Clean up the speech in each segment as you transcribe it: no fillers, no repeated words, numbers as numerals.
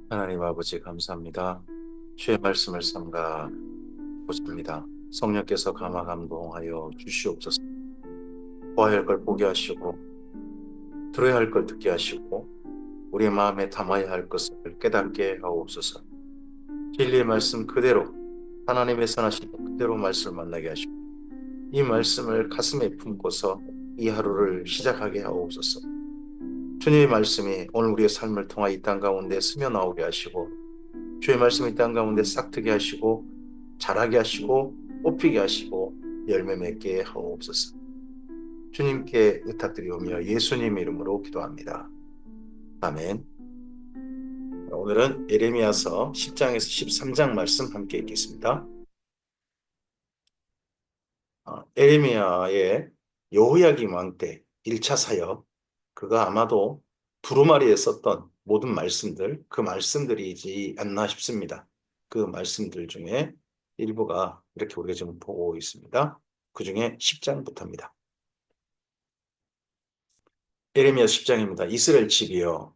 하나님 아버지 감사합니다. 주의 말씀을 삼가 보십니다. 성령께서 감화 감동하여 주시옵소서. 보아야 할 걸 보게 하시고 들어야 할 걸 듣게 하시고 우리의 마음에 담아야 할 것을 깨닫게 하옵소서. 진리의 말씀 그대로 하나님의 선하신 그대로 말씀을 만나게 하시고 이 말씀을 가슴에 품고서 이 하루를 시작하게 하옵소서. 주님의 말씀이 오늘 우리의 삶을 통하 이 땅 가운데 스며나오게 하시고 주의 말씀이 이 땅 가운데 싹트게 하시고 자라게 하시고 뽑히게 하시고 열매 맺게 하옵소서. 주님께 부탁드리오며 예수님 이름으로 기도합니다. 아멘. 오늘은 예레미야서 10장에서 13장 말씀 함께 읽겠습니다. 예레미야의 여호야김 왕 때 1차 사역, 그가 아마도 두루마리에 썼던 모든 말씀들, 그 말씀들이지 않나 싶습니다. 그 말씀들 중에 일부가 이렇게 우리가 지금 보고 있습니다. 그 중에 10장부터입니다. 예레미야 10장입니다. 이스라엘 집이여,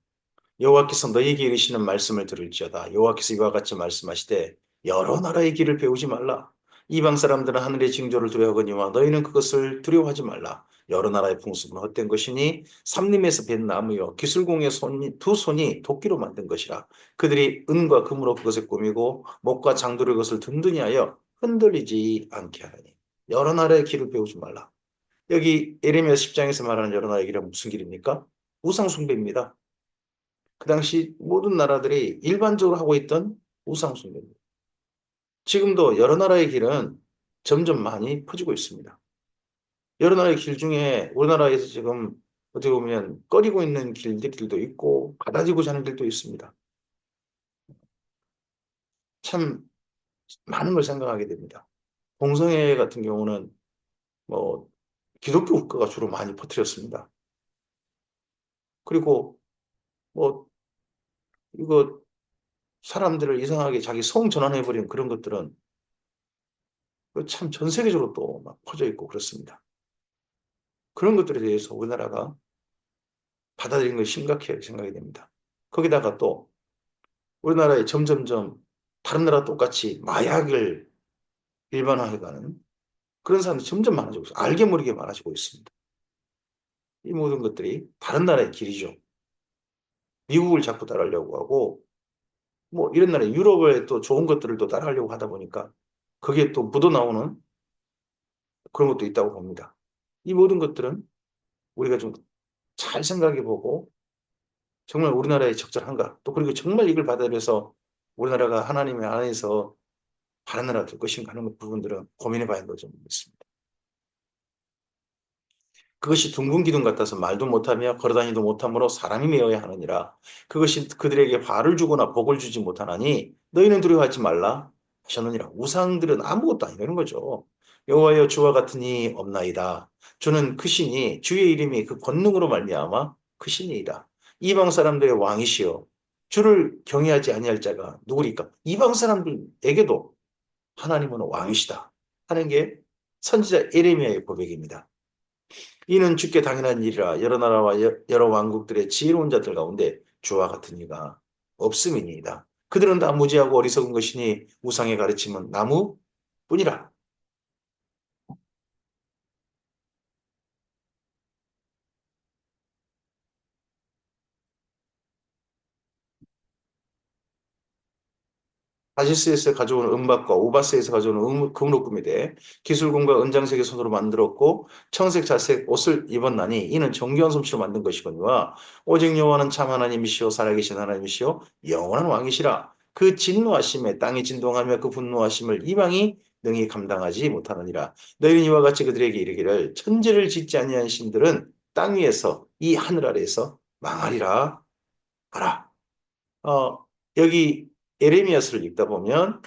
여호와께서 너희에게 이르시는 말씀을 들을지어다. 여호와께서 이와 같이 말씀하시되 여러 나라의 길을 배우지 말라. 이방 사람들은 하늘의 징조를 두려워하거니와 너희는 그것을 두려워하지 말라. 여러 나라의 풍습은 헛된 것이니 삼림에서 벤 나무요 기술공의 두 손이 도끼로 만든 것이라. 그들이 은과 금으로 그것을 꾸미고 목과 장도로 그것을 든든히 하여 흔들리지 않게 하라니. 여러 나라의 길을 배우지 말라. 여기 예레미야 10장에서 말하는 여러 나라의 길은 무슨 길입니까? 우상 숭배입니다. 그 당시 모든 나라들이 일반적으로 하고 있던 우상 숭배입니다. 지금도 여러 나라의 길은 점점 많이 퍼지고 있습니다. 여러 나라의 길 중에 우리나라에서 지금 어떻게 보면 꺼리고 있는 길들도 있고 가다지고 자는 길도 있습니다. 참 많은 걸 생각하게 됩니다. 동성애 같은 경우는 뭐 기독교 국가가 주로 많이 퍼뜨렸습니다. 그리고 뭐 이거 사람들을 이상하게 자기 성 전환해버린 그런 것들은 참 전 세계적으로 또 막 퍼져 있고 그렇습니다. 그런 것들에 대해서 우리나라가 받아들이는 것이 심각해 생각이 됩니다. 거기다가 또 우리나라에 점점점 다른 나라 똑같이 마약을 일반화해가는 그런 사람들이 점점 많아지고 있어요. 알게 모르게 많아지고 있습니다. 이 모든 것들이 다른 나라의 길이죠. 미국을 자꾸 따르려고 하고 뭐 이런 나라 유럽의 또 좋은 것들을 또 따라하려고 하다 보니까 거기에 또 묻어나오는 그런 것도 있다고 봅니다. 이 모든 것들은 우리가 좀 잘 생각해보고 정말 우리나라에 적절한가? 또 그리고 정말 이걸 받아들여서 우리나라가 하나님의 안에서 바른 나라 될 것인가 하는 부분들은 고민해 봐야 한다고 저는 믿습니다. 그것이 둥근 기둥 같아서 말도 못하며 걸어다니도 못하므로 사람이 메어야 하느니라. 그것이 그들에게 발을 주거나 복을 주지 못하나니 너희는 두려워하지 말라 하셨느니라. 우상들은 아무것도 아니라는 거죠. 여호와여 주와 같은 이 없나이다. 주는 크시니 주의 이름이 그 권능으로 말미암아 크시니이다. 이방 사람들의 왕이시여 주를 경외하지 아니할 자가 누구리까? 이방 사람들에게도 하나님은 왕이시다 하는 게 선지자 예레미야의 고백입니다. 이는 주께 당연한 일이라 여러 나라와 여러 왕국들의 지혜로운 자들 가운데 주와 같은 이가 없음이니이다. 그들은 다 무지하고 어리석은 것이니 우상의 가르침은 나무뿐이라. 다시스에서 가져온 은박과 우바스에서 가져온 금으로 꾸미되 기술공과 은장색의 손으로 만들었고 청색 자색 옷을 입었나니 이는 정교한 솜씨로 만든 것이거니와 오직 여호와는 참 하나님이시오 살아계신 하나님이시오 영원한 왕이시라. 그 진노하심에 땅이 진동하며 그 분노하심을 이방이 능히 감당하지 못하느니라. 너희는 이와 같이 그들에게 이르기를 천지를 짓지 아니한 신들은 땅 위에서 이 하늘 아래에서 망하리라 하라. 어, 여기 에레미야서를 읽다 보면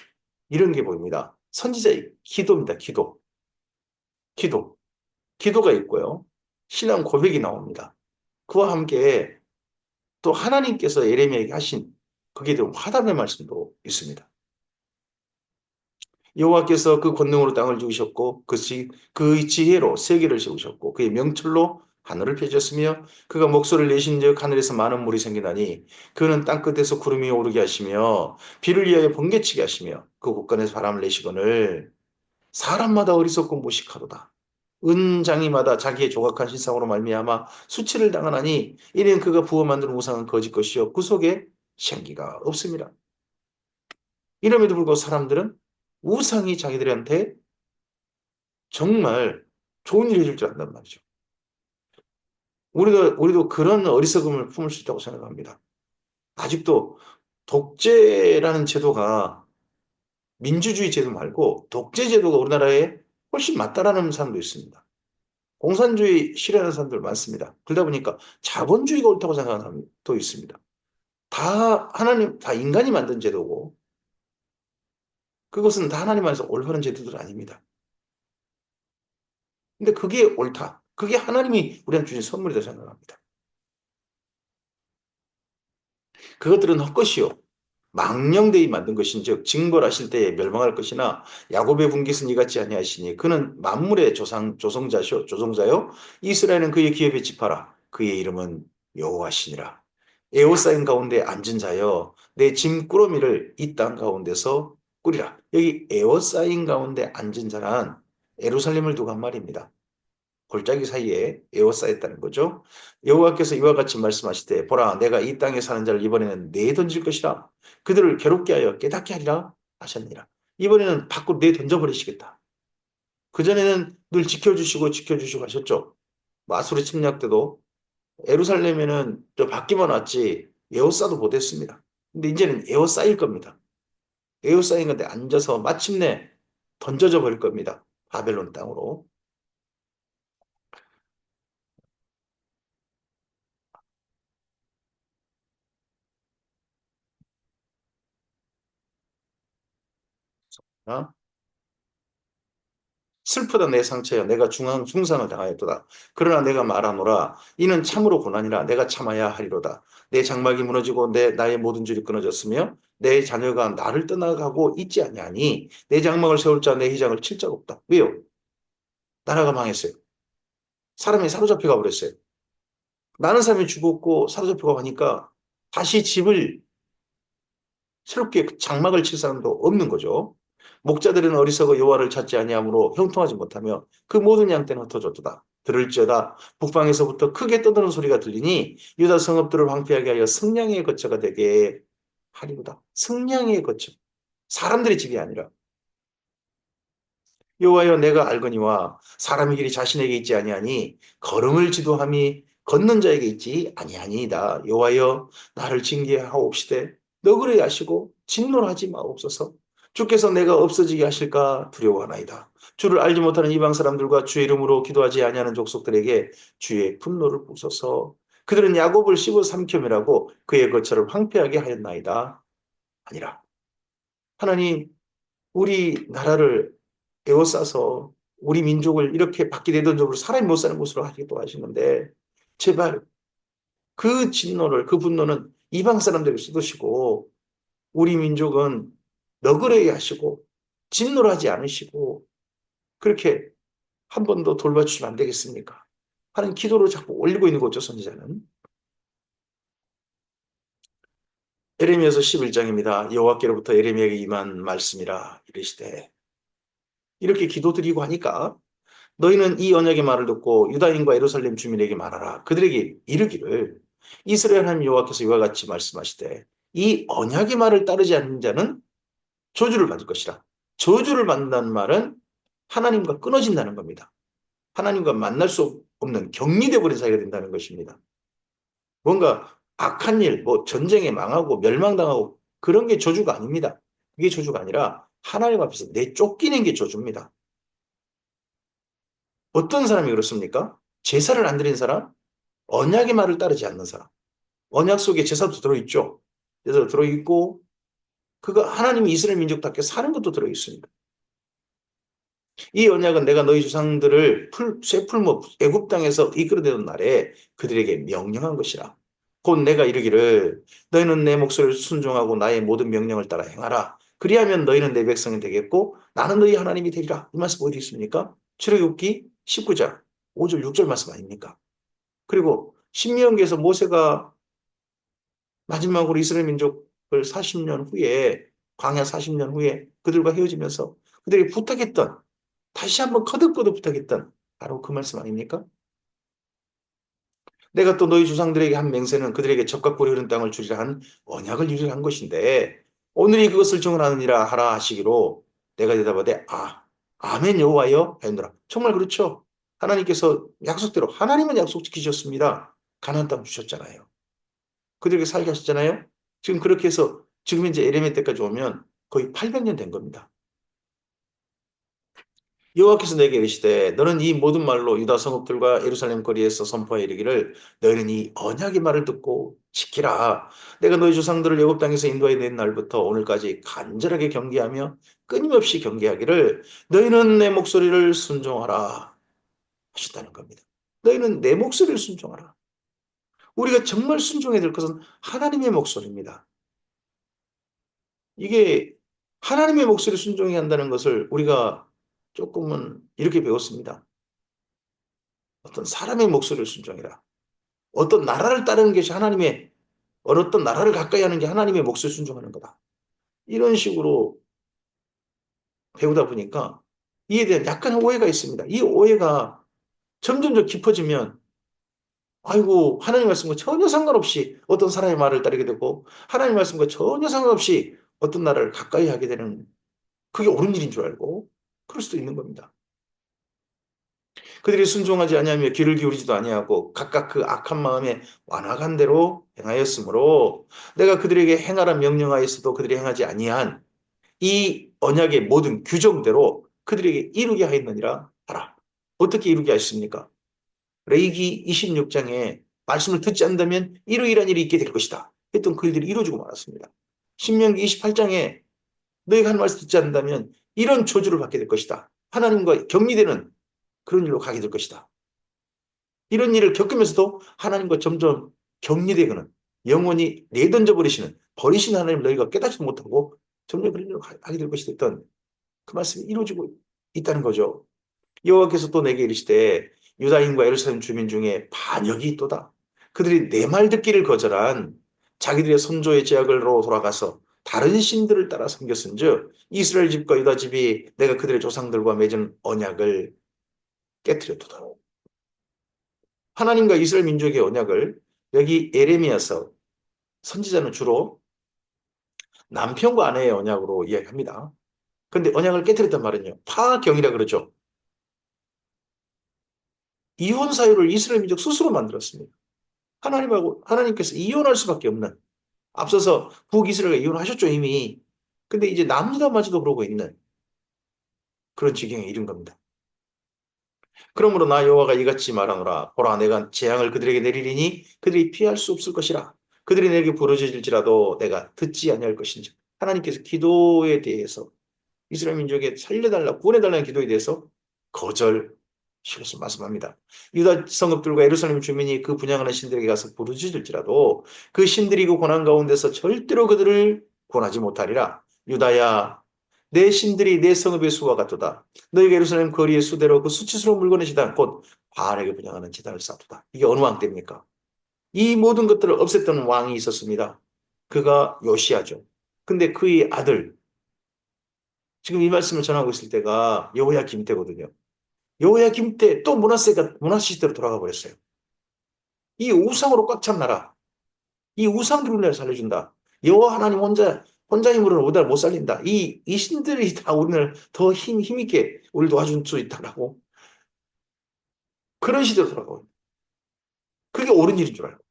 이런 게 보입니다. 선지자의 기도입니다. 기도. 기도. 기도가 있고요. 신앙 고백이 나옵니다. 그와 함께 또 하나님께서 에레미야에게 하신 거기에 대한 화답의 말씀도 있습니다. 여호와께서 그 권능으로 땅을 지으셨고 그 지혜로 세계를 세우셨고 그의 명철로 하늘을 펴셨으며 그가 목소리를 내신즉 하늘에서 많은 물이 생기나니 그는 땅끝에서 구름이 오르게 하시며 비를 위하여 번개치게 하시며 그 곳간에서 바람을 내시거늘 사람마다 어리석고 무식하도다. 은장이마다 자기의 조각한 신상으로 말미암아 수치를 당하나니 이는 그가 부어 만든 우상은 거짓 것이요 그 속에 생기가 없습니다. 이름에도 불구하고 사람들은 우상이 자기들한테 정말 좋은 일 해줄 줄 안단 말이죠. 우리도 그런 어리석음을 품을 수 있다고 생각합니다. 아직도 독재라는 제도가 민주주의 제도 말고 독재 제도가 우리나라에 훨씬 맞다라는 사람도 있습니다. 공산주의 싫어하는 사람들 많습니다. 그러다 보니까 자본주의가 옳다고 생각하는 사람도 있습니다. 다 인간이 만든 제도고 그것은 다 하나님 안에서 올바른 제도들 아닙니다. 근데 그게 옳다. 그게 하나님이 우리한테 주신 선물이라고 생각합니다. 그것들은 헛것이요. 망령되이 만든 것인즉 징벌하실 때에 멸망할 것이나 야곱의 분깃은 이같지 아니하시니 그는 만물의 조성자요 이스라엘은 그의 기업에 집하라 그의 이름은 여호와시니라 에워싸인 가운데 앉은 자여 내 짐꾸러미를 이 땅 가운데서 꾸리라. 여기 에워싸인 가운데 앉은 자란 예루살렘을 두고 한 말입니다. 골짜기 사이에 에워싸였다는 거죠. 여호와께서 이와 같이 말씀하시되 보라 내가 이 땅에 사는 자를 이번에는 내던질 것이라 그들을 괴롭게 하여 깨닫게 하리라 하셨니라. 이번에는 밖으로 내던져버리시겠다. 그전에는 늘 지켜주시고 하셨죠. 마수르 침략 때도 예루살렘에는 저 밖에만 왔지 에워싸도 못했습니다. 근데 이제는 에워싸일 겁니다. 에워싸인 건데 앉아서 마침내 던져져 버릴 겁니다. 바벨론 땅으로. 어? 슬프다 내 상처여 내가 중상을 당하였도다. 그러나 내가 말하노라 이는 참으로 고난이라 내가 참아야 하리로다. 내 장막이 무너지고 나의 모든 줄이 끊어졌으며 내 자녀가 나를 떠나가고 있지 아니하니 내 장막을 세울 자 내 휘장을 칠 자가 없다. 왜요? 나라가 망했어요. 사람이 사로잡혀가 버렸어요. 많은 사람이 죽었고 사로잡혀가 가니까 다시 집을 새롭게 장막을 칠 사람도 없는 거죠. 목자들은 어리석어 여호와를 찾지 아니하므로 형통하지 못하며 그 모든 양떼는 흩어졌도다. 들을지어다 북방에서부터 크게 떠드는 소리가 들리니 유다 성읍들을 황폐하게 하여 승량의 거처가 되게 하리로다. 승량의 거처. 사람들의 집이 아니라 여호와여 내가 알거니와 사람의 길이 자신에게 있지 아니하니 걸음을 지도함이 걷는 자에게 있지 아니하니이다. 여호와여 나를 징계하옵시되 너그레 하시고 진노하지 마옵소서. 주께서 내가 없어지게 하실까 두려워하나이다. 주를 알지 못하는 이방 사람들과 주의 이름으로 기도하지 아니하는 족속들에게 주의 분노를 부소서. 그들은 야곱을 씹어 삼켜매라고 그의 거처를 황폐하게 하였나이다. 아니라 하나님 우리 나라를 에워싸서 우리 민족을 이렇게 밖에 내던적으로 사람이 못 사는 곳으로 하기도 하시는데 제발 그 진노를 그 분노는 이방 사람들에게 쏟으시고 우리 민족은 너그레이 하시고 진노를 하지 않으시고 그렇게 한 번 더 돌봐주시면 안 되겠습니까? 하는 기도를 자꾸 올리고 있는 거죠, 선지자는. 에레미야서 11장입니다. 여호와께로부터 에레미야에게 임한 말씀이라 이르시되 이렇게 기도드리고 하니까 너희는 이 언약의 말을 듣고 유다인과 예루살렘 주민에게 말하라. 그들에게 이르기를 이스라엘 하나님 여호와께서 이와 같이 말씀하시되 이 언약의 말을 따르지 않는 자는 저주를 받을 것이라. 저주를 받는다는 말은 하나님과 끊어진다는 겁니다. 하나님과 만날 수 없는 격리돼 버린 사이가 된다는 것입니다. 뭔가 악한 일, 뭐 전쟁에 망하고 멸망당하고 그런 게 저주가 아닙니다. 그게 저주가 아니라 하나님 앞에서 내쫓기는 게 저주입니다. 어떤 사람이 그렇습니까? 제사를 안 드린 사람, 언약의 말을 따르지 않는 사람. 언약 속에 제사도 들어있죠. 제사도 들어있고 그거 하나님이 이스라엘 민족답게 사는 것도 들어있습니다. 이 언약은 내가 너희 조상들을 쇠풀무 애굽 땅에서 이끌어내던 날에 그들에게 명령한 것이라. 곧 내가 이르기를 너희는 내 목소리를 순종하고 나의 모든 명령을 따라 행하라. 그리하면 너희는 내 백성이 되겠고 나는 너희 하나님이 되리라. 이 말씀 어디 있습니까? 출애굽기 19장 5절 6절 말씀 아닙니까? 그리고 신명기에서 모세가 마지막으로 이스라엘 민족을 40년 후에 광야 40년 후에 그들과 헤어지면서 그들이 부탁했던 다시 한번 거듭거듭 부탁했던 바로 그 말씀 아닙니까? 내가 또 너희 조상들에게 한 맹세는 그들에게 적과 꿀이 흐른 땅을 주리라 한 언약을 유리한 것인데 오늘이 그것을 정하느니라 하라 하시기로 내가 대답하되 아멘 여호와여 하였노라. 정말 그렇죠. 하나님께서 약속대로 하나님은 약속 지키셨습니다. 가나안 땅 주셨잖아요. 그들에게 살게 하셨잖아요. 지금 그렇게 해서 지금 이제 에레미 때까지 오면 거의 800년 된 겁니다. 여호와께서 내게 이르시되 너는 이 모든 말로 유다 성읍들과 예루살렘 거리에서 선포하여 이르기를 너희는 이 언약의 말을 듣고 지키라. 내가 너희 조상들을 애굽 땅에서 인도하여 낸 날부터 오늘까지 간절하게 경계하며 끊임없이 경계하기를 너희는 내 목소리를 순종하라 하신다는 겁니다. 너희는 내 목소리를 순종하라. 우리가 정말 순종해야 될 것은 하나님의 목소리입니다. 이게 하나님의 목소리 순종해야 한다는 것을 우리가 조금은 이렇게 배웠습니다. 어떤 사람의 목소리를 순종해라. 어떤 나라를 따르는 것이 하나님의, 어떤 나라를 가까이 하는 게 하나님의 목소리 순종하는 거다. 이런 식으로 배우다 보니까 이에 대한 약간의 오해가 있습니다. 이 오해가 점점 더 깊어지면 아이고 하나님 말씀과 전혀 상관없이 어떤 사람의 말을 따르게 되고 하나님 말씀과 전혀 상관없이 어떤 나라를 가까이 하게 되는 그게 옳은 일인 줄 알고 그럴 수도 있는 겁니다. 그들이 순종하지 아니하며 귀를 기울이지도 아니하고 각각 그 악한 마음에 완악한 대로 행하였으므로 내가 그들에게 행하라 명령하였어도 그들이 행하지 아니한 이 언약의 모든 규정대로 그들에게 이루게 하였느니라 하라. 어떻게 이루게 하셨습니까? 레위기 26장에 말씀을 듣지 않는다면 이러이러한 일이 있게 될 것이다 했던 그 일들이 이루어지고 말았습니다. 신명기 28장에 너희가 하는 말씀 듣지 않는다면 이런 저주를 받게 될 것이다. 하나님과 격리되는 그런 일로 가게 될 것이다. 이런 일을 겪으면서도 하나님과 점점 격리되거나 영원히 내던져 버리시는 하나님 너희가 깨닫지도 못하고 점점 그런 일로 가게 될 것이 됐던 그 말씀이 이루어지고 있다는 거죠. 여호와께서 또 내게 이르시되 유다인과 예루살렘 주민 중에 반역이 있도다. 그들이 내 말 듣기를 거절한 자기들의 선조의 제약으로 돌아가서 다른 신들을 따라 섬겼은즉 이스라엘 집과 유다 집이 내가 그들의 조상들과 맺은 언약을 깨뜨렸도다. 하나님과 이스라엘 민족의 언약을 여기 에레미야서 선지자는 주로 남편과 아내의 언약으로 이야기합니다. 그런데 언약을 깨뜨렸단 말은요. 파경이라 그러죠. 이혼 사유를 이스라엘 민족 스스로 만들었습니다. 하나님께서 이혼할 수밖에 없는 앞서서 북이스라엘과 이혼하셨죠 이미. 근데 이제 남유다마저도 그러고 있는 그런 지경에 이른 겁니다. 그러므로 나 여호와가 이같이 말하노라. 보라 내가 재앙을 그들에게 내리리니 그들이 피할 수 없을 것이라. 그들이 내게 부르짖을지라도 내가 듣지 아니할 것인지. 하나님께서 기도에 대해서 이스라엘 민족에 살려달라 구원해달라는 기도에 대해서 거절시켰을 말씀합니다. 유다 성읍들과 예루살렘 주민이 그 분양하는 신들에게 가서 부르짖을지라도 그 신들이 그 고난 가운데서 절대로 그들을 구원하지 못하리라. 유다야 내 신들이 내 성읍의 수와 같도다. 너희가 예루살렘 거리의 수대로 그 수치스러운 물건의 제단 곧 바알에게 분양하는 제단을 쌓도다. 이게 어느 왕 때입니까? 이 모든 것들을 없앴던 왕이 있었습니다. 그가 요시야죠. 근데 그의 아들 지금 이 말씀을 전하고 있을 때가 여호야김 때거든요. 여호야김 때 또 므낫세가 므낫세 시대로 돌아가 버렸어요. 이 우상으로 꽉 찬 나라, 이 우상들을 우리를 살려준다. 여호와 하나님 혼자 힘으로는 우리를 못 살린다. 이 신들이 다 우리를 더 힘있게 우리를 도와줄 수 있다라고 그런 시대로 돌아가고 그게 옳은 일인 줄 알고.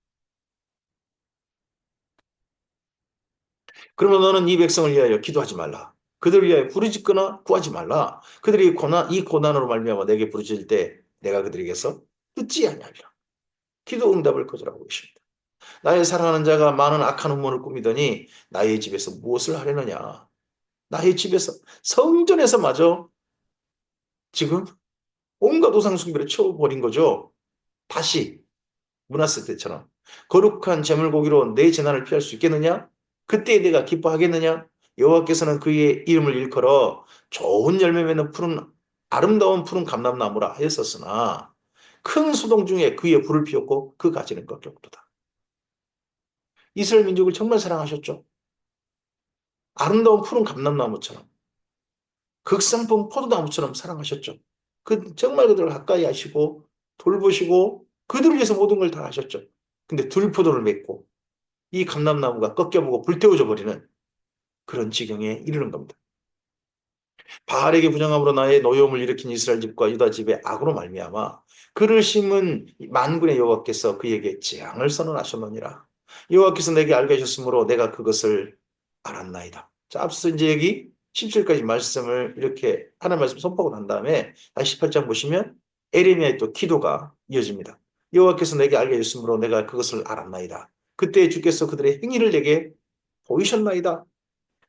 그러면 너는 이 백성을 위하여 기도하지 말라. 그들을 위하여 부르짖거나 구하지 말라. 그들이 이 고난으로 말미암아 내게 부르짖을 때 내가 그들에게서 듣지 아니하리라. 기도 응답을 거절하고 계십니다. 나의 사랑하는 자가 많은 악한 음모를 꾸미더니 나의 집에서 무엇을 하려느냐. 나의 집에서 성전에서마저 지금 온갖 우상 숭배를 쳐버린 거죠. 다시 므낫세 때처럼 거룩한 제물고기로 내 재난을 피할 수 있겠느냐? 그때 내가 기뻐하겠느냐? 여호와께서는 그의 이름을 일컬어 좋은 열매 맺는 푸른 아름다운 푸른 감람나무라 하였었으나 큰 소동 중에 그 위에 불을 피웠고 그 가지는 꺾였도다. 이스라엘 민족을 정말 사랑하셨죠. 아름다운 푸른 감람나무처럼 극상품 포도나무처럼 사랑하셨죠. 정말 그들을 가까이 하시고 돌보시고 그들을 위해서 모든 걸 다 하셨죠. 근데 들포도를 맺고 이 감람나무가 꺾여보고 불태워져 버리는 그런 지경에 이르는 겁니다. 바알에게 부정함으로 나의 노여움을 일으킨 이스라엘 집과 유다 집의 악으로 말미암아 그를 심은 만군의 여호와께서 그에게 재앙을 선언하셨느니라. 여호와께서 내게 알게 하셨으므로 내가 그것을 알았나이다. 자, 앞서 이제 여기 17까지 말씀을 이렇게 하나님 말씀 선포하고 난 다음에 다시 18장 보시면 에레미야의 또 기도가 이어집니다. 여호와께서 내게 알게 하셨으므로 내가 그것을 알았나이다. 그때 주께서 그들의 행위를 내게 보이셨나이다.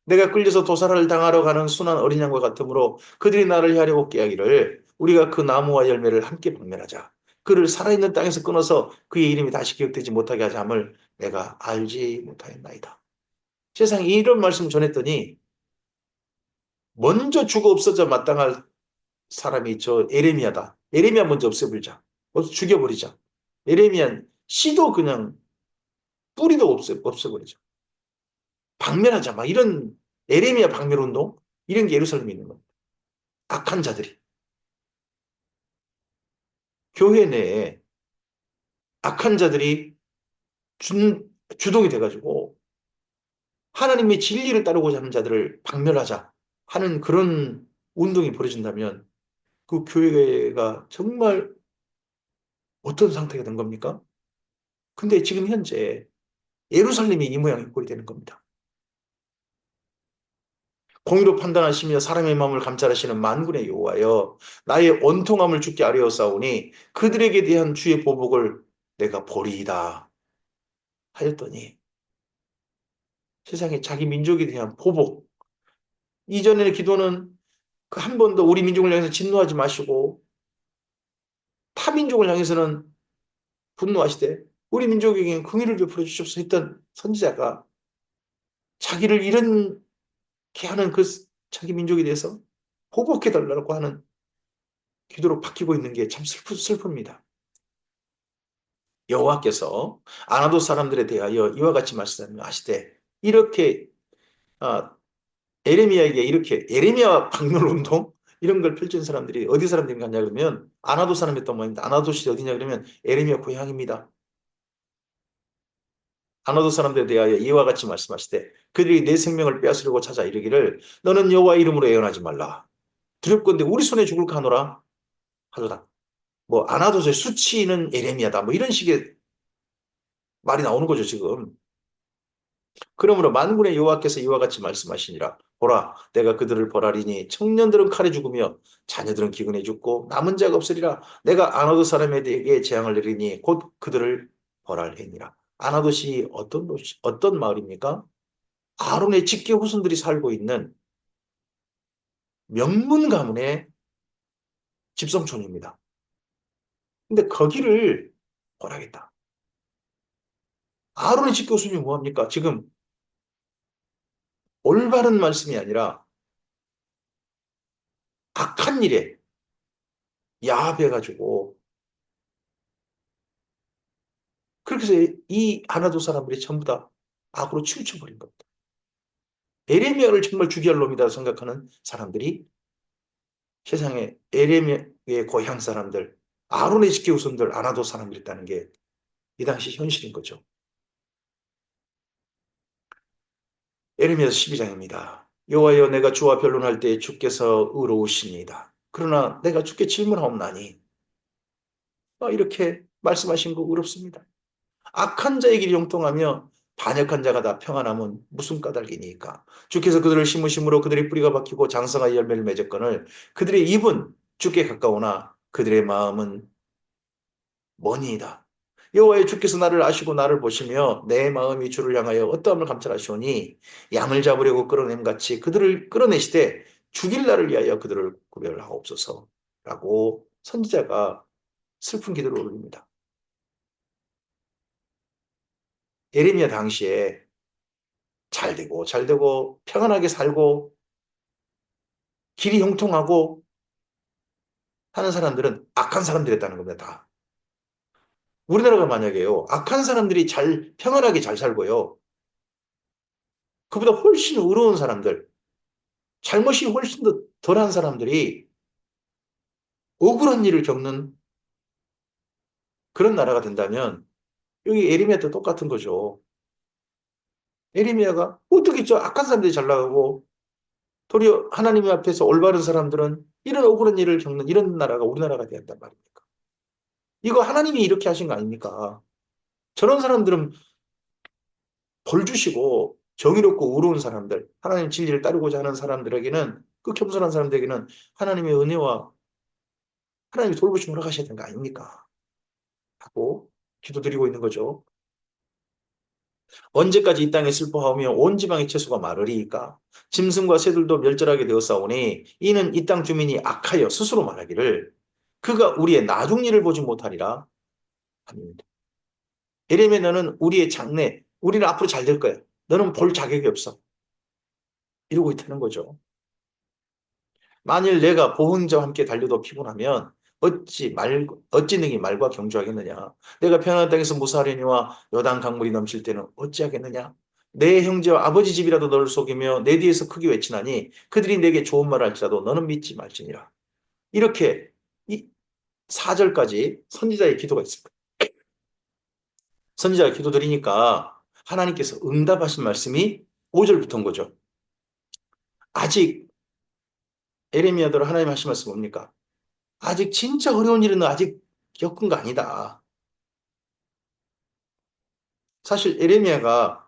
내가 끌려서 도살을 당하러 가는 순한 어린 양과 같으므로 그들이 나를 향하려고 깨하기를 우리가 그 나무와 열매를 함께 박멸하자. 그를 살아있는 땅에서 끊어서 그의 이름이 다시 기억되지 못하게 하자 함을 내가 알지 못하였나이다. 세상에 이런 말씀 전했더니 먼저 죽어 없어져 마땅할 사람이 저 에레미야다. 에레미야 먼저 없애버리자. 죽여버리자. 에레미야 씨도 그냥 뿌리도 없애버리자. 박멸하자. 막 이런 에레미야 박멸운동 이런 게 예루살렘에 있는 겁니다. 악한 자들이. 교회 내에 악한 자들이 주동이 돼가지고 하나님의 진리를 따르고자 하는 자들을 박멸하자 하는 그런 운동이 벌어진다면 그 교회가 정말 어떤 상태가 된 겁니까? 근데 지금 현재 예루살렘이 이 모양이 꼴이 되는 겁니다. 공의로 판단하시며 사람의 마음을 감찰하시는 만군의 여호와여 나의 온통함을 주께 아뢰었사오니 그들에게 대한 주의 보복을 내가 보리이다 하였더니 세상에 자기 민족에 대한 보복 이전의 기도는 그 한 번도 우리 민족을 향해서 진노하지 마시고 타민족을 향해서는 분노하시되 우리 민족에게는 긍휼을 베풀어 주십시오 했던 선지자가 자기를 이렇게 하는 그 자기 민족에 대해서 보복해달라고 하는 기도로 바뀌고 있는 게 참 슬픕니다. 여호와께서 아나도 사람들에 대하여 이와 같이 말씀하시되 이렇게 아, 에레미야에게 이렇게 에레미야 박멸운동 이런 걸 펼친 사람들이 어디 사람들인가 하냐 그러면 아나도 사람이었던 모양입니다. 아나도 시 어디냐 그러면 에레미야 고향입니다. 아나도 사람들에 대하여 이와 같이 말씀하시되 그들이 내 생명을 빼앗으려고 찾아 이르기를 너는 여호와 이름으로 예언하지 말라. 두렵건대 우리 손에 죽을까 하노라 하더라. 뭐 아나도서의 수치는 에레미야다. 뭐 이런 식의 말이 나오는 거죠 지금. 그러므로 만군의 여호와께서 이와 같이 말씀하시니라. 보라, 내가 그들을 벌하리니 청년들은 칼에 죽으며 자녀들은 기근에 죽고 남은 자가 없으리라. 내가 아나도 사람에게 재앙을 내리니 곧 그들을 벌할해니라. 아나도시 어떤 마을입니까? 아론의 직계 후손들이 살고 있는 명문 가문의 집성촌입니다. 근데 거기를 벌하겠다. 아론의 직계 후손이 뭐합니까? 지금 올바른 말씀이 아니라 악한 일에 야합해가지고 그렇게 해서 이 아나도 사람들이 전부 다 악으로 치우쳐버린 겁니다. 에레미야를 정말 죽여야 할 놈이다 생각하는 사람들이 세상에 에레미야의 고향 사람들, 아론의 직계 후손들 아나도 사람들이 있다는 게 이 당시 현실인 거죠. 에레미야 12장입니다. 여호와여 내가 주와 변론할 때 주께서 의로우시니이다. 그러나 내가 주께 질문하옵나니 이렇게 말씀하신 거 의롭습니다. 악한 자의 길이 형통하며 반역한 자가 다 평안함은 무슨 까닭이니까. 주께서 그들을 심으심으로 그들의 뿌리가 박히고 장성하여 열매를 맺었거늘 그들의 입은 주께 가까우나 그들의 마음은 머니이다. 여호와의 주께서 나를 아시고 나를 보시며 내 마음이 주를 향하여 어떠함을 감찰하시오니 양을 잡으려고 끌어냄 같이 그들을 끌어내시되 죽일 날을 위하여 그들을 구별하옵소서라고 선지자가 슬픈 기도를 올립니다. 예레미야 당시에 잘 되고 평안하게 살고 길이 형통하고 하는 사람들은 악한 사람들이었다는 겁니다. 다. 우리나라가 만약에요, 악한 사람들이 평안하게 잘 살고요. 그보다 훨씬 의로운 사람들, 잘못이 훨씬 더 덜한 사람들이 억울한 일을 겪는 그런 나라가 된다면 여기 에리미야도 똑같은 거죠. 에리미야가 어떻게 저 악한 사람들이 잘 나가고 도리어 하나님 앞에서 올바른 사람들은 이런 억울한 일을 겪는 이런 나라가 우리나라가 되었단 말입니까? 이거 하나님이 이렇게 하신 거 아닙니까? 저런 사람들은 벌 주시고 정의롭고 의로운 사람들, 하나님 진리를 따르고자 하는 사람들에게는 그 겸손한 사람들에게는 하나님의 은혜와 하나님의 돌보심을 허락하셔야 되는 거 아닙니까? 하고 기도드리고 있는 거죠. 언제까지 이 땅에 슬퍼하며 온 지방의 채소가 마르리이까? 짐승과 새들도 멸절하게 되었사오니 이는 이 땅 주민이 악하여 스스로 말하기를 그가 우리의 나중 일을 보지 못하리라 합니다. 예레미야 너는 우리의 장래, 우리는 앞으로 잘 될 거야. 너는 볼 자격이 없어. 이러고 있다는 거죠. 만일 내가 보응자와 함께 달려도 피곤하면 어찌 능히 말과 경주하겠느냐? 내가 평안한 땅에서 무사하려니와 요단 강물이 넘칠 때는 어찌하겠느냐? 내 형제와 아버지 집이라도 너를 속이며 내 뒤에서 크게 외치나니 그들이 내게 좋은 말을 할지라도 너는 믿지 말지니라. 이렇게 이 4절까지 선지자의 기도가 있습니다. 선지자가 기도 드리니까 하나님께서 응답하신 말씀이 5절부터인 거죠. 아직 에레미야대로 하나님 하신 말씀 뭡니까? 아직 진짜 어려운 일은 아직 겪은 거 아니다. 사실 에레미야가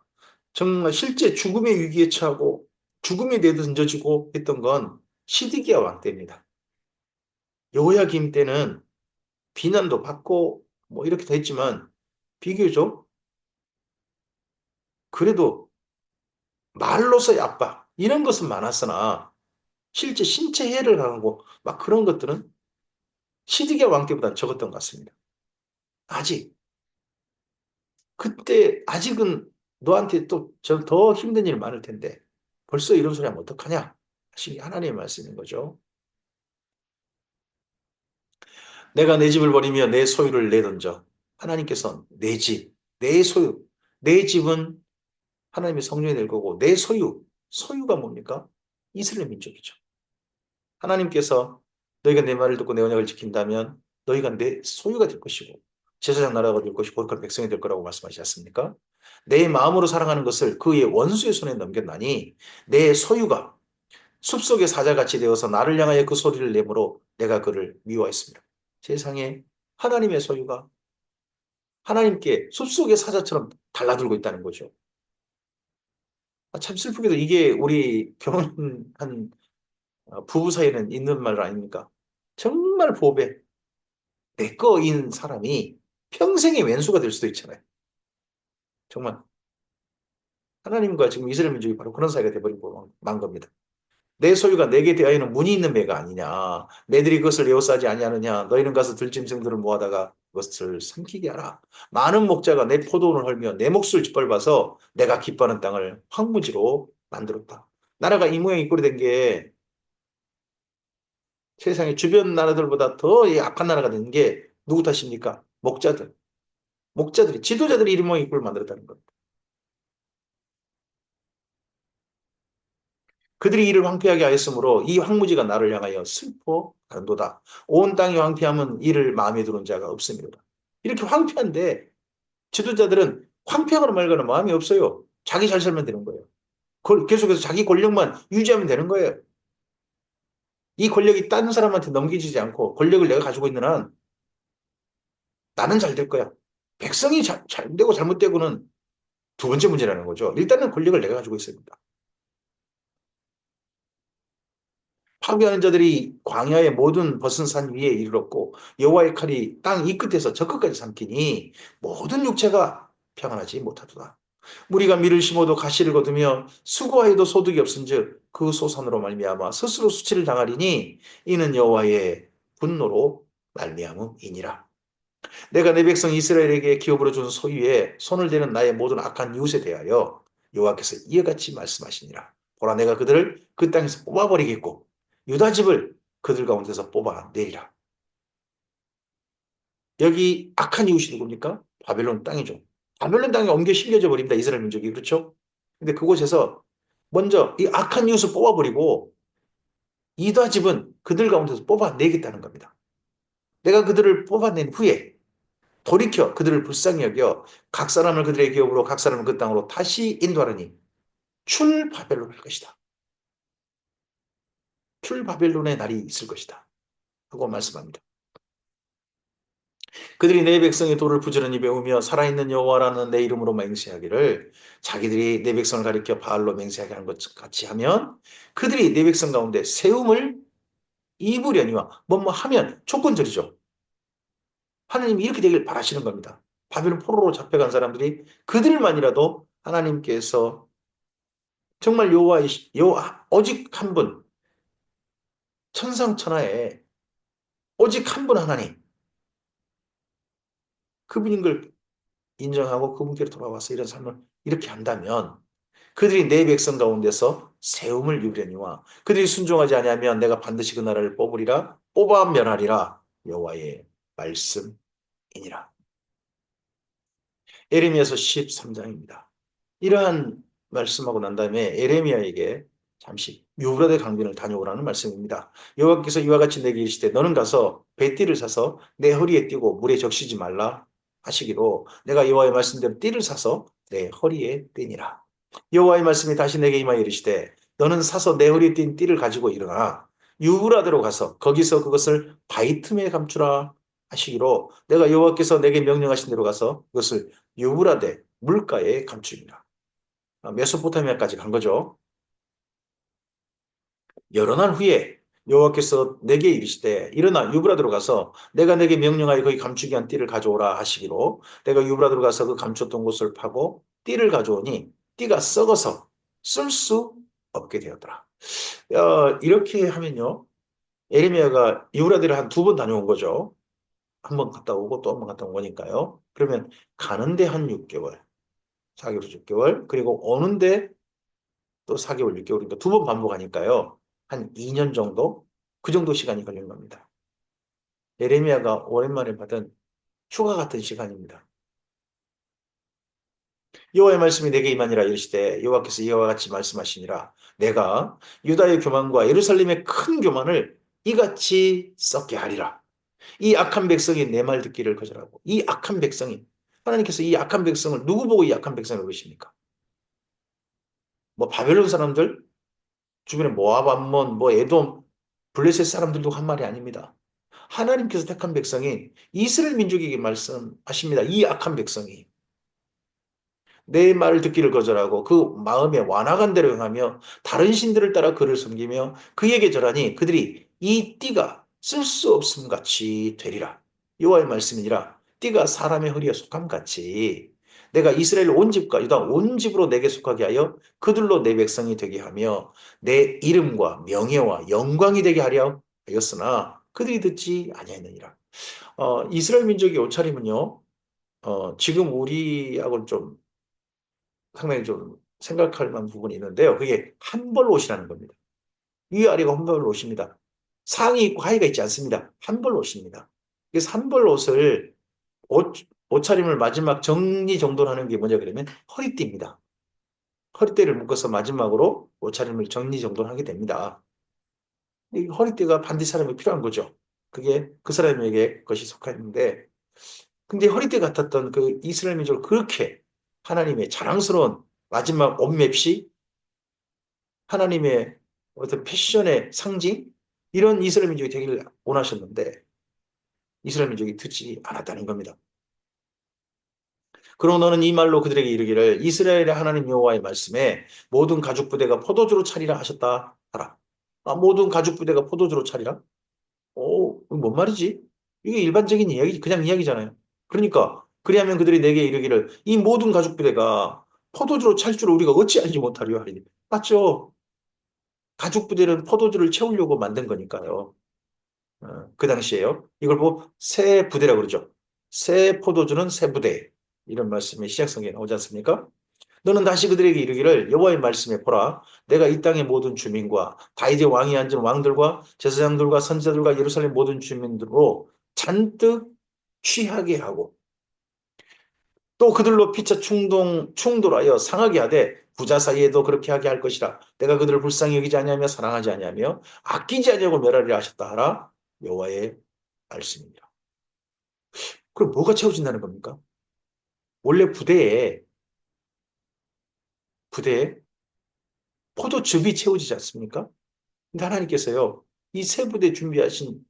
정말 실제 죽음의 위기에 처하고 죽음에 내던져지고 했던 건 시드기야 왕 때입니다. 여호야김 때는 비난도 받고 뭐 이렇게 다 했지만 비교적 그래도 말로서의 압박 이런 것은 많았으나 실제 신체 해를 당하고 막 그런 것들은 시드기야 왕 때보다는 적었던 것 같습니다. 아직 그때 아직은 너한테 또 더 힘든 일 많을 텐데 벌써 이런 소리 하면 어떡하냐? 하시니 하나님의 말씀인 거죠. 내가 내 집을 버리며 내 소유를 내던져. 하나님께서 내 집, 내 소유, 내 집은 하나님의 성령이 될 거고 내 소유가 뭡니까? 이스라엘 민족이죠. 하나님께서 너희가 내 말을 듣고 내 언약을 지킨다면 너희가 내 소유가 될 것이고 제사장 나라가 될 것이고 거룩한 백성이 될 거라고 말씀하시지 않습니까? 내 마음으로 사랑하는 것을 그의 원수의 손에 넘겼나니 내 소유가 숲속의 사자같이 되어서 나를 향하여 그 소리를 내므로 내가 그를 미워했습니다. 세상에 하나님의 소유가 하나님께 숲속의 사자처럼 달라들고 있다는 거죠. 참 슬프게도 이게 우리 결혼한 부부 사이에는 있는 말 아닙니까? 정말 보배, 내 거인 사람이 평생의 왼수가 될 수도 있잖아요. 정말 하나님과 지금 이스라엘 민족이 바로 그런 사이가 돼버리고 만 겁니다. 내 소유가 내게 대하여는 문이 있는 매가 아니냐. 매들이 그것을 에워싸지 아니하느냐. 너희는 가서 들짐승들을 모아다가 그것을 삼키게 하라. 많은 목자가 내 포도원을 헐며 내 몫을 짓밟아서 내가 기뻐하는 땅을 황무지로 만들었다. 나라가 이 모양 이 꼴이 된 게 세상의 주변 나라들보다 더 악한 나라가 된 게 누구 탓입니까? 목자들. 목자들이, 지도자들이 이 모양 이 꼴을 만들었다는 겁니다. 그들이 이를 황폐하게 하였으므로 이 황무지가 나를 향하여 슬퍼한도다. 온 땅이 황폐하면 이를 마음에 두는 자가 없습니다. 이렇게 황폐한데 지도자들은 황폐하거나 말거나 마음이 없어요. 자기 잘 살면 되는 거예요. 계속해서 자기 권력만 유지하면 되는 거예요. 이 권력이 다른 사람한테 넘겨지지 않고 권력을 내가 가지고 있는 한 나는 잘 될 거야. 백성이 잘 되고 잘못되고는 두 번째 문제라는 거죠. 일단은 권력을 내가 가지고 있습니다. 파괴하는 자들이 광야의 모든 벗은 산 위에 이르렀고 여호와의 칼이 땅 이 끝에서 저 끝까지 삼키니 모든 육체가 평안하지 못하도다. 무리가 밀을 심어도 가시를 거두며 수고하여도 소득이 없은즉 그 소산으로 말미암아 스스로 수치를 당하리니 이는 여호와의 분노로 말미암음이니라. 내가 내 백성 이스라엘에게 기업으로 준 소유에 손을 대는 나의 모든 악한 이웃에 대하여 여호와께서 이와 같이 말씀하시니라. 보라 내가 그들을 그 땅에서 뽑아버리겠고 유다 집을 그들 가운데서 뽑아내리라. 여기 악한 이웃이 누굽니까? 바벨론 땅이죠. 바벨론 땅에 옮겨 심겨져 버립니다. 이스라엘 민족이. 그렇죠? 근데 그곳에서 먼저 이 악한 이웃을 뽑아버리고 이다 집은 그들 가운데서 뽑아내겠다는 겁니다. 내가 그들을 뽑아낸 후에 돌이켜 그들을 불쌍히 여겨 각 사람을 그들의 기업으로 각 사람을 그 땅으로 다시 인도하느니 출 바벨론 할 것이다. 출 바벨론의 날이 있을 것이다. 하고 말씀합니다. 그들이 내 백성의 돌을 부지런히 배우며 살아있는 여호와라는 내 이름으로 맹세하기를 자기들이 내 백성을 가리켜 바알로 맹세하게 하는 것 같이 하면 그들이 내 백성 가운데 세움을 입으려니와 뭐뭐 하면 조건절이죠. 하나님이 이렇게 되길 바라시는 겁니다. 바벨론 포로로 잡혀간 사람들이 그들만이라도 하나님께서 정말 여호와 오직 한 분, 천상천하에 오직 한 분 하나님, 그분인 걸 인정하고 그분께로 돌아와서 이런 삶을 이렇게 한다면 그들이 내 백성 가운데서 세움을 입으려니와 그들이 순종하지 아니하면 내가 반드시 그 나라를 뽑으리라 뽑아 멸하리라 여호와의 말씀이니라. 에레미야서 13장입니다. 이러한 말씀하고 난 다음에 에레미야에게 잠시 유브라데 강변을 다녀오라는 말씀입니다. 여호와께서 이와 같이 내게 이르시되 너는 가서 배띠를 사서 내 허리에 띠고 물에 적시지 말라 하시기로 내가 여호와의 말씀대로 띠를 사서 내 허리에 띠니라. 여호와의 말씀이 다시 내게 임하여 이르시되 너는 사서 내 허리에 띈 띠를 가지고 일어나 유브라데로 가서 거기서 그것을 바위 틈에 감추라 하시기로 내가 여호와께서 내게 명령하신 대로 가서 그것을 유브라데 물가에 감추니라. 메소포타미아까지 간 거죠. 여러 날 후에 여호와께서 내게 이르시되 일어나 유브라드로 가서 내가 내게 명령하여 거기 감추기 한 띠를 가져오라 하시기로 내가 유브라드로 가서 그 감췄던 곳을 파고 띠를 가져오니 띠가 썩어서 쓸 수 없게 되었더라. 이렇게 하면요. 에레미야가 유브라드를 한 두 번 다녀온 거죠. 한 번 갔다 오고 또 한 번 갔다 온 거니까요. 그러면 가는데 한 6개월, 4개월, 6개월, 그리고 오는데 또 4개월, 6개월이니까 두 번 반복하니까요. 한 2년 정도? 그 정도 시간이 걸린 겁니다. 예레미야가 오랜만에 받은 휴가 같은 시간입니다. 여호와의 말씀이 내게 임하니라 이르시되 여호와께서 이와 같이 말씀하시니라 내가 유다의 교만과 예루살렘의 큰 교만을 이같이 썩게 하리라. 이 악한 백성이 내 말 듣기를 거절하고 이 악한 백성이 하나님께서 이 악한 백성을 누구 보고 이 악한 백성을 그러십니까? 뭐 바벨론 사람들 주변에 모압, 암몬, 뭐 에돔, 블레셋 사람들도 한 말이 아닙니다. 하나님께서 택한 백성이 이스라엘 민족에게 말씀하십니다. 이 악한 백성이 내 말을 듣기를 거절하고 그 마음에 완악한 대로 행하며 다른 신들을 따라 그를 섬기며 그에게 절하니 그들이 이 띠가 쓸 수 없음 같이 되리라. 여호와의 말씀이니라. 띠가 사람의 허리에 속함 같이 내가 이스라엘 온 집과 유다 온 집으로 내게 속하게 하여 그들로 내 백성이 되게 하며 내 이름과 명예와 영광이 되게 하려 하였으나 그들이 듣지 아니하였느니라. 이스라엘 민족의 옷차림은요. 지금 우리하고는 좀 상당히 좀 생각할 만한 부분이 있는데요. 그게 한 벌 옷이라는 겁니다. 위아래가 한 벌 옷입니다. 상의 있고 하의가 있지 않습니다. 한 벌 옷입니다. 그래서 한 벌 옷을 옷, 옷차림을 마지막 정리정돈하는 게 뭐냐 그러면 허리띠입니다. 허리띠를 묶어서 마지막으로 옷차림을 정리정돈하게 됩니다. 이 허리띠가 반드시 사람이 필요한 거죠. 그게 그 사람에게 것이 속하는데 근데 허리띠 같았던 그 이스라엘 민족을 그렇게 하나님의 자랑스러운 마지막 옷맵시 하나님의 어떤 패션의 상징 이런 이스라엘 민족이 되기를 원하셨는데 이스라엘 민족이 듣지 않았다는 겁니다. 그러고 너는 이 말로 그들에게 이르기를 이스라엘의 하나님 여호와의 말씀에 모든 가죽 부대가 포도주로 차리라 하셨다 하라. 모든 가죽 부대가 포도주로 차리라? 뭔 말이지? 이게 일반적인 이야기, 그냥 이야기잖아요. 그러니까 그리하면 그들이 내게 이르기를 이 모든 가죽 부대가 포도주로 찰 줄 우리가 어찌 알지 못하리요 하리니. 맞죠? 가죽 부대는 포도주를 채우려고 만든 거니까요. 그 당시에요. 이걸 보고 새 부대라고 그러죠. 새 포도주는 새 부대. 이런 말씀이 시작성경에 나오지 않습니까? 너는 다시 그들에게 이르기를 여호와의 말씀에 보라. 내가 이 땅의 모든 주민과 다윗의 왕이 앉은 왕들과 제사장들과 선지자들과 예루살렘 모든 주민들로 잔뜩 취하게 하고 또 그들로 피차 충돌하여 상하게 하되 부자 사이에도 그렇게 하게 할 것이라. 내가 그들을 불쌍히 여기지 아니하며 사랑하지 아니하며 아끼지 아니하고 멸하리라 하셨다 하라. 여호와의 말씀입니다. 그럼 뭐가 채워진다는 겁니까? 원래 부대에 포도즙이 채워지지 않습니까? 근데 하나님께서요, 이 세 부대 준비하신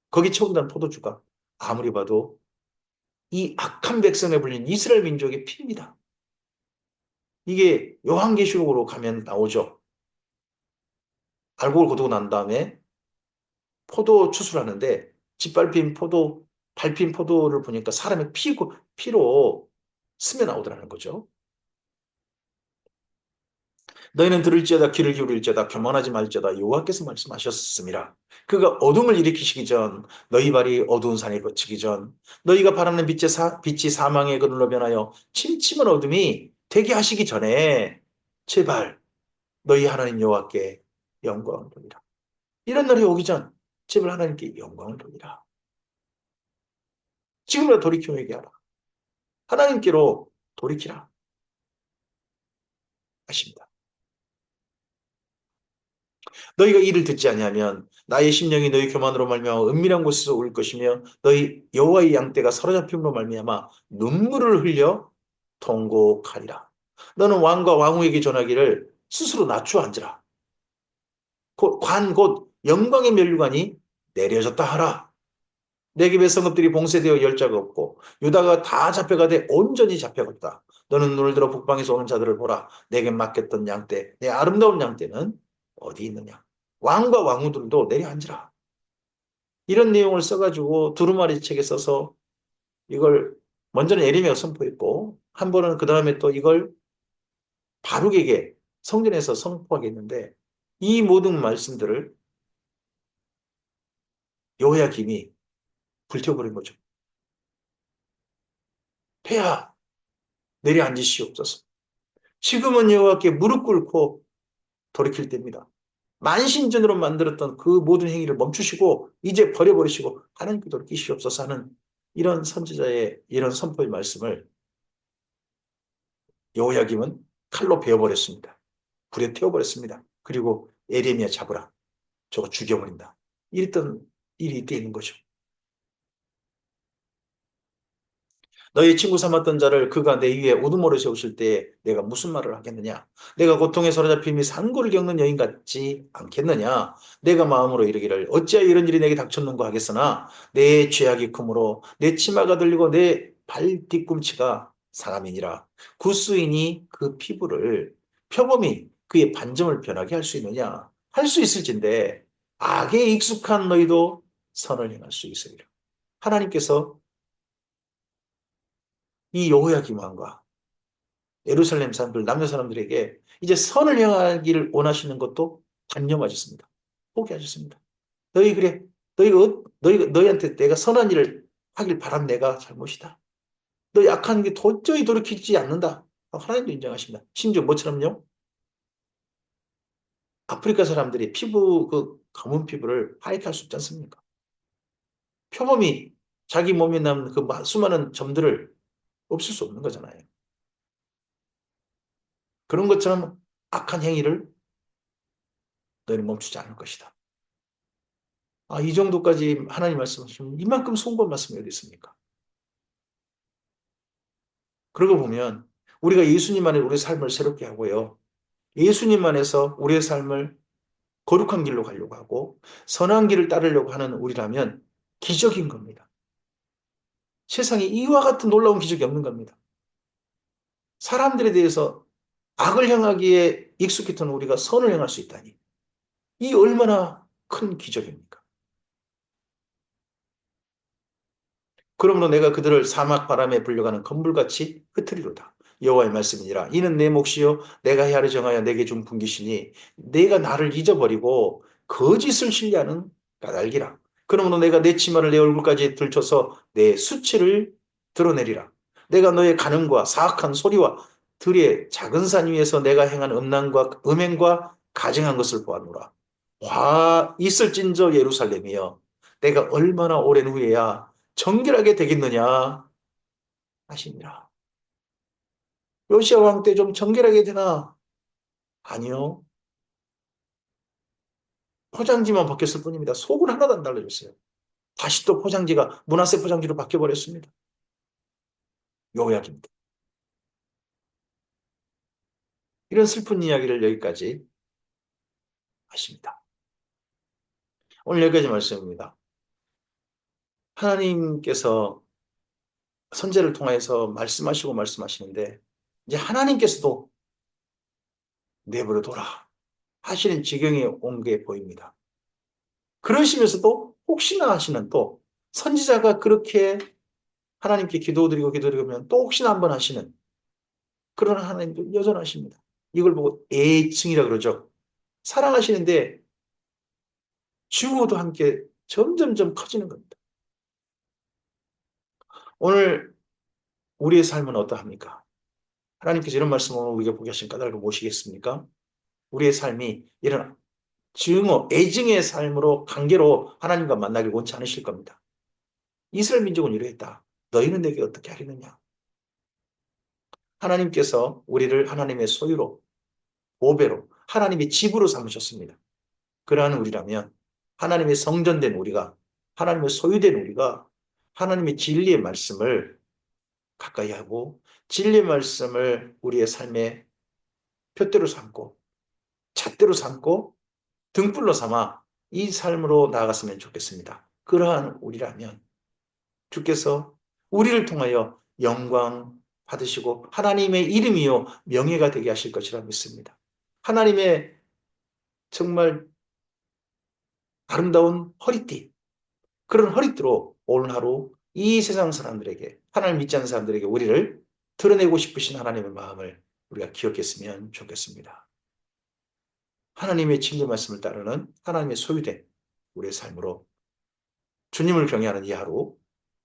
거기 채운다는 포도주가 아무리 봐도 이 악한 백성에 불린 이스라엘 민족의 피입니다. 이게 요한계시록으로 가면 나오죠. 알곡을 거두고 난 다음에 포도 추수하는데 밟힌 포도를 보니까 사람의 피로 스며 나오더라는 거죠. 너희는 들을지어다 귀를 기울일지어다 교만하지 말지어다 여호와께서 말씀하셨습니다. 그가 어둠을 일으키시기 전 너희 발이 어두운 산에 거치기 전 너희가 바라는 빛이 사망의 그늘로 변하여 침침한 어둠이 되게 하시기 전에 제발 너희 하나님 여호와께 영광을 돌리라. 이런 날이 오기 전 제발 하나님께 영광을 돌리라. 지금이라도 돌이켜 회개하라. 하나님께로 돌이키라 하십니다. 너희가 이를 듣지 아니하면 나의 심령이 너희 교만으로 말미암아 은밀한 곳에서 울 것이며 너희 여호와의 양떼가 사로잡힘으로 말미암아 눈물을 흘려 통곡하리라. 너는 왕과 왕후에게 전하기를 스스로 낮추어 앉으라. 곧 영광의 면류관이 내려졌다 하라. 내 집의 성읍들이 봉쇄되어 열자가 없고 유다가 다 잡혀가되 온전히 잡혀갔다. 너는 눈을 들어 북방에서 오는 자들을 보라. 내게 맡겼던 양떼, 내 아름다운 양떼는 어디 있느냐? 왕과 왕후들도 내려앉으라. 이런 내용을 써가지고 두루마리 책에 써서 이걸 먼저는 예레미야가 선포했고 한 번은 그 다음에 또 이걸 바룩에게 성전에서 선포하겠는데 이 모든 말씀들을 여호야김이 불태워버린 거죠. 폐하 내려앉으시옵소서. 지금은 여호와께 무릎 꿇고 돌이킬 때입니다. 만신전으로 만들었던 그 모든 행위를 멈추시고 이제 버려버리시고 하나님께 돌이키시옵소서 하는 이런 선지자의 이런 선포의 말씀을 여호야김은 칼로 베어버렸습니다. 불에 태워버렸습니다. 그리고 에레미야 잡으라. 저거 죽여버린다. 이랬던 일이 이때 있는 거죠. 너의 친구 삼았던 자를 그가 내 위에 우두머리 세우실 때에 내가 무슨 말을 하겠느냐? 내가 고통에 사로잡힘이 산고를 겪는 여인 같지 않겠느냐? 내가 마음으로 이르기를 어찌하여 이런 일이 내게 닥쳤는가 하겠으나 내 죄악이 크므로 내 치마가 들리고 내 발 뒤꿈치가 사람이니라. 구스인이 그 피부를 표범이 그의 반점을 변하게 할 수 있느냐? 할 수 있을진데 악에 익숙한 너희도 선을 행할 수 있으리라. 하나님께서 이 여호야김 왕과 예루살렘 사람들, 남녀 사람들에게 이제 선을 행하기를 원하시는 것도 단념하셨습니다. 포기하셨습니다. 너희 그래, 너희한테 내가 선한 일을 하길 바란 내가 잘못이다. 너희 악한 게 도저히 돌이키지 않는다. 하나님도 인정하십니다. 심지어 뭐처럼요? 아프리카 사람들이 그 검은 피부를 하얗게 할 수 없지 않습니까? 표범이 자기 몸에 남은 그 수많은 점들을 없앨 수 없는 거잖아요. 그런 것처럼 악한 행위를 너희는 멈추지 않을 것이다. 이 정도까지 하나님 말씀하시면 이만큼 송구한 말씀이 어디 있습니까? 그러고 보면 우리가 예수님 안에 우리의 삶을 새롭게 하고요. 예수님 안에서 우리의 삶을 거룩한 길로 가려고 하고 선한 길을 따르려고 하는 우리라면 기적인 겁니다. 세상에 이와 같은 놀라운 기적이 없는 겁니다. 사람들에 대해서 악을 행하기에 익숙했던 우리가 선을 행할 수 있다니. 이 얼마나 큰 기적입니까? 그러므로 내가 그들을 사막 바람에 불려가는 건불같이 흩으리로다. 여호와의 말씀이니라. 이는 내 몫이요 내가 헤아려 정하여 내게 준 분깃이니 내가 나를 잊어버리고 거짓을 신뢰하는 까닭이라. 그러므로 내가 내 치마를 내 얼굴까지 들춰서 내 수치를 드러내리라. 내가 너의 간음과 사악한 소리와 들의 작은 산 위에서 내가 행한 음란과 음행과 가증한 것을 보았노라. 화 있을진저 예루살렘이여 내가 얼마나 오랜 후에야 정결하게 되겠느냐 하시니라. 요시야 왕 때 좀 정결하게 되나? 아니요. 포장지만 바뀌었을 뿐입니다. 속은 하나도 안 달라졌어요. 다시 또 포장지가 므낫세 포장지로 바뀌어버렸습니다. 요약입니다. 이런 슬픈 이야기를 여기까지 하십니다. 오늘 여기까지 말씀입니다. 하나님께서 선제를 통해서 말씀하시고 말씀하시는데 이제 하나님께서도 내버려 둬라 하시는 지경에 온 게 보입니다. 그러시면서도 혹시나 하시는 또 선지자가 그렇게 하나님께 기도드리면 또 혹시나 한번 하시는 그런 하나님도 여전하십니다. 이걸 보고 애증이라 그러죠. 사랑하시는데 증오도 함께 점점점 커지는 겁니다. 오늘 우리의 삶은 어떠합니까? 하나님께서 이런 말씀을 우리에게 보게 하신 까닭을 모시겠습니까? 우리의 삶이 이런 증오, 애증의 삶으로 관계로 하나님과 만나길 원치 않으실 겁니다. 이스라엘 민족은 이러했다. 너희는 내게 어떻게 하려느냐? 하나님께서 우리를 하나님의 소유로, 보배로, 하나님의 집으로 삼으셨습니다. 그러한 우리라면 하나님의 성전된 우리가, 하나님의 소유된 우리가 하나님의 진리의 말씀을 가까이 하고 진리의 말씀을 우리의 삶의 표대로 삼고 잣대로 삼고 등불로 삼아 이 삶으로 나아갔으면 좋겠습니다. 그러한 우리라면 주께서 우리를 통하여 영광 받으시고 하나님의 이름이요 명예가 되게 하실 것이라 믿습니다. 하나님의 정말 아름다운 허리띠, 그런 허리띠로 오늘 하루 이 세상 사람들에게, 하나님 믿지 않는 사람들에게 우리를 드러내고 싶으신 하나님의 마음을 우리가 기억했으면 좋겠습니다. 하나님의 진리 말씀을 따르는 하나님의 소유된 우리의 삶으로 주님을 경외하는 이 하루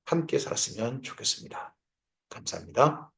함께 살았으면 좋겠습니다. 감사합니다.